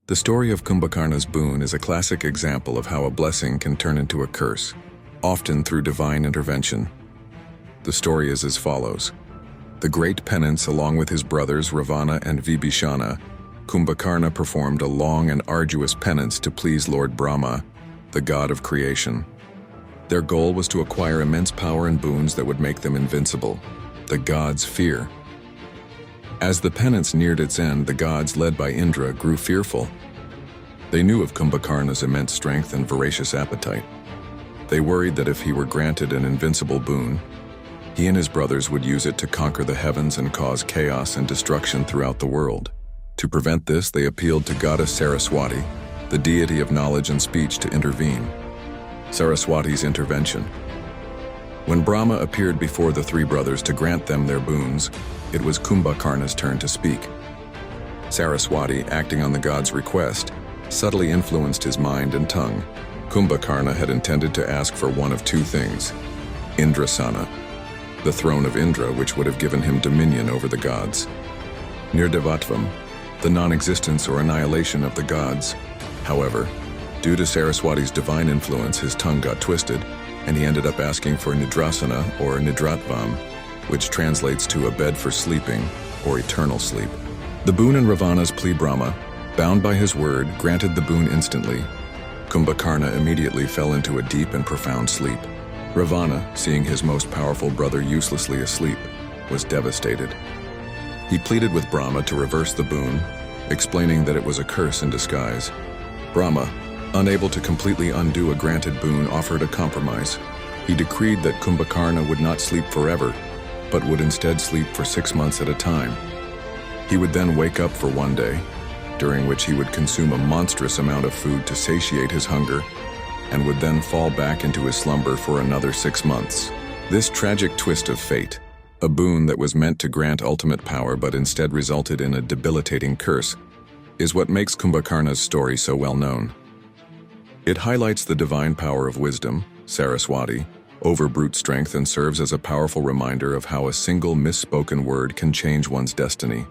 The story of Kumbhakarna's boon is a classic example of how a blessing can turn into a curse, often through divine intervention. The story is as follows. The great penance, along with his brothers Ravana and Vibhishana, Kumbhakarna performed a long and arduous penance to please Lord Brahma, the god of creation. Their goal was to acquire immense power and boons that would make them invincible, the gods' fear. As the penance neared its end, the gods, led by Indra, grew fearful. They knew of Kumbhakarna's immense strength and voracious appetite. They worried that if he were granted an invincible boon, he and his brothers would use it to conquer the heavens and cause chaos and destruction throughout the world. To prevent this, they appealed to goddess Saraswati, the deity of knowledge and speech, to intervene. Saraswati's intervention. When Brahma appeared before the three brothers to grant them their boons, it was Kumbhakarna's turn to speak. Saraswati, acting on the god's request, subtly influenced his mind and tongue. Kumbhakarna had intended to ask for one of two things: Indrasana, the throne of Indra, which would have given him dominion over the gods; Nirdevatvam, the non-existence or annihilation of the gods. However, due to Saraswati's divine influence, his tongue got twisted, and he ended up asking for Nidrasana or Nidratvam, which translates to a bed for sleeping or eternal sleep. The boon in Ravana's plea, Brahma, bound by his word, granted the boon instantly. Kumbhakarna immediately fell into a deep and profound sleep. Ravana, seeing his most powerful brother uselessly asleep, was devastated. He pleaded with Brahma to reverse the boon, explaining that it was a curse in disguise. Brahma, unable to completely undo a granted boon, offered a compromise. He decreed that Kumbhakarna would not sleep forever, but would instead sleep for 6 months at a time. He would then wake up for one day, during which he would consume a monstrous amount of food to satiate his hunger, and would then fall back into his slumber for another 6 months. This tragic twist of fate, a boon that was meant to grant ultimate power but instead resulted in a debilitating curse, is what makes Kumbhakarna's story so well known. It highlights the divine power of wisdom, Saraswati, over brute strength, and serves as a powerful reminder of how a single misspoken word can change one's destiny.